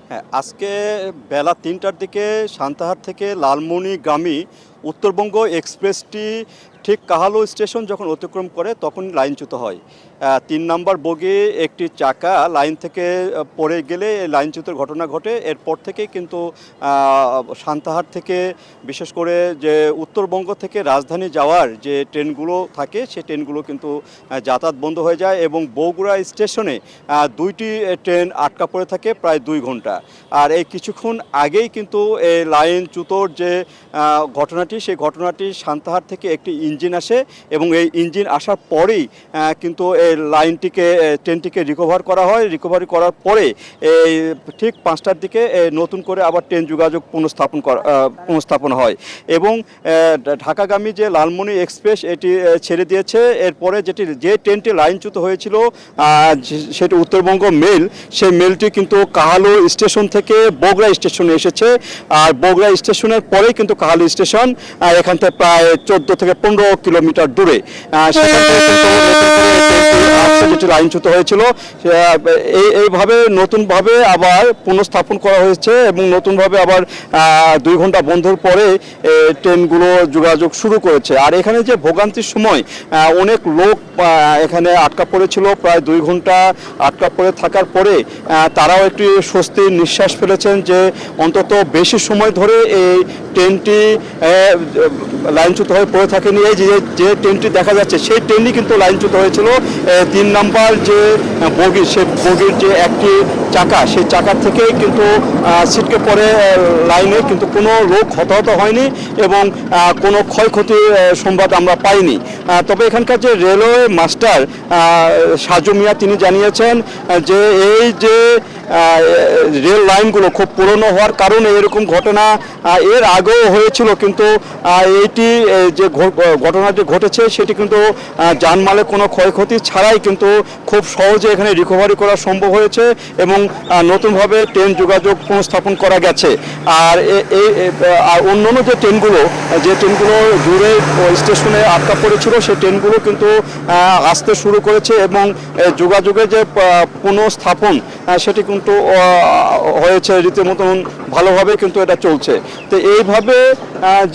হ্যাঁ, আজকে বেলা ৩টার দিকে সান্তাহার থেকে লালমনিগামী উত্তরবঙ্গ এক্সপ্রেসটি ঠিক কাহালু স্টেশন যখন অতিক্রম করে তখন লাইনচ্যুত হয়। ৩ নম্বর বগি একটি চাকা লাইন থেকে পড়ে গেলে এই লাইনচ্যুতের ঘটনা ঘটে। এরপর থেকেই কিন্তু সান্তাহার থেকে বিশেষ করে যে উত্তরবঙ্গ থেকে রাজধানী যাওয়ার যে ট্রেনগুলো থাকে সেই ট্রেনগুলো কিন্তু যাতায়াত বন্ধ হয়ে যায় এবং বগুড়া স্টেশনে ২টি ট্রেন আটকা পড়ে থাকে প্রায় ২ ঘন্টা। আর এই কিছুক্ষণ আগেই কিন্তু এই লাইনচ্যুতর যে ঘটনাটি সেই ঘটনাটি সান্তাহার থেকে একটি ইঞ্জিন আসে এবং এই ইঞ্জিন আসার পরেই কিন্তু এই ট্রেনটিকে রিকভার করা হয়। রিকভারি করার পরে এই ঠিক ৫টার দিকে নতুন করে আবার ট্রেন যোগাযোগ পুনঃস্থাপন হয় এবং ঢাকাগামী যে লালমনি এক্সপ্রেস এটি ছেড়ে দিয়েছে। এরপরে যে ট্রেনটি লাইনচ্যুত হয়েছিল সেটি উত্তরবঙ্গ মেল, সেই মেলটি কিন্তু কাহালু স্টেশন থেকে বগুড়া স্টেশনে এসেছে। আর বগুড়া স্টেশনের পরেই কিন্তু কাহালু স্টেশন, এখান থেকে প্রায় ১৪ থেকে ১৫ কিলোমিটার দূরে। যেটি লাইনচ্যুত হয়েছিল এইভাবে নতুনভাবে আবার পুনঃস্থাপন করা হয়েছে এবং নতুনভাবে আবার ২ ঘন্টা বন্ধের পরে ট্রেনগুলো যোগাযোগ শুরু করেছে। আর এখানে যে ভোগান্তির সময় অনেক লোক এখানে আটকা পড়েছিল, প্রায় ২ ঘন্টা আটকা পড়ে থাকার পরে তারাও একটি স্বস্তির নিঃশ্বাস ফেলেছেন যে অন্তত বেশি সময় ধরে এই ট্রেনটি লাইনচ্যুত হয়ে পড়ে থাকেনি। এই যে ট্রেনটি দেখা যাচ্ছে সেই ট্রেনই কিন্তু লাইনচ্যুত হয়েছিল। ৩ নম্বর যে বগি, সেই বগির যে একটি চাকা, সেই চাকার থেকেই কিন্তু ছিটকে পড়ে লাইনে, কিন্তু কোনো লোক হতাহত হয়নি এবং কোনো ক্ষয়ক্ষতির সংবাদ আমরা পাইনি। তবে এখানকার যে রেলওয়ে মাস্টার সাজু মিয়া তিনি জানিয়েছেন যে এই যে রেল লাইনগুলো খুব পুরনো হওয়ার কারণে এরকম ঘটনা এর আগেও হয়েছিল, কিন্তু এইটি যে ঘটনাটি ঘটেছে সেটি কিন্তু জানমালের কোনো ক্ষয়ক্ষতি ছাড়াই কিন্তু খুব সহজে এখানে রিকভারি করা সম্ভব হয়েছে এবং নতুনভাবে ট্রেন যোগাযোগ পুনঃস্থাপন করা গেছে। আর অন্যান্য যে ট্রেনগুলো দূরে স্টেশনে আটকা পড়েছিল সেই ট্রেনগুলো কিন্তু আসতে শুরু করেছে এবং যোগাযোগের যে পুনঃস্থাপন সেটি কিন্তু হয়েছে রীতিমতন ভালোভাবে, কিন্তু এটা চলছে। তো এইভাবে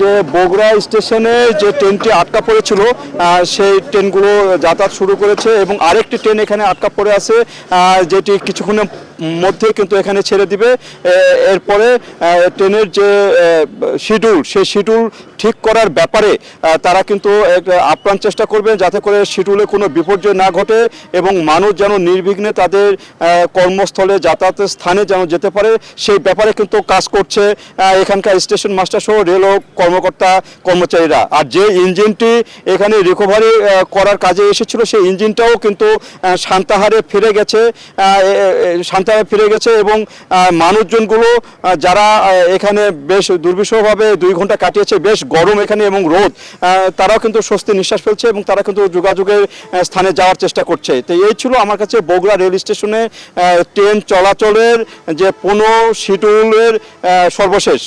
যে বগুড়া স্টেশনে যে ট্রেনটি আটকা পড়েছিল সেই ট্রেনগুলো যাতায়াত শুরু করেছে এবং আরেকটি ট্রেন এখানে আটকা পড়ে আছে যেটি কিছুক্ষণের মধ্যে কিন্তু এখানে ছেড়ে দিবে। এরপরে ট্রেনের যে শিডিউল, সেই শিডিউল ঠিক করার ব্যাপারে তারা কিন্তু আপ্রাণ চেষ্টা করবেন যাতে করে শিডিউলে কোনো বিপর্যয় না ঘটে এবং মানুষ যেন নির্বিঘ্নে তাদের কর্মস্থলে যাতায়াতের স্থানে যেন যেতে পারে, সেই ব্যাপারে কিন্তু কাজ করছে এখানকার স্টেশন মাস্টার সহ রেল কর্মচারীরা। আর যে ইঞ্জিনটি এখানে রিকভারি করার কাজে এসেছিল সেই ইঞ্জিনটাও কিন্তু সান্তাহারে ফিরে গেছে এবং মানুষজনগুলো যারা এখানে বেশ দুর্বিষহভাবে ২ ঘন্টা কাটিয়েছে, বেশ গরম এখানে এবং রোদ, তারাও কিন্তু স্বস্তি নিঃশ্বাস ফেলছে এবং তারা কিন্তু যোগাযোগের স্থানে যাওয়ার চেষ্টা করছে। তো এই ছিল আমার কাছে বগুড়া রেল স্টেশনে ট্রেন চলাচলের যে শিডিউলের সর্বশেষ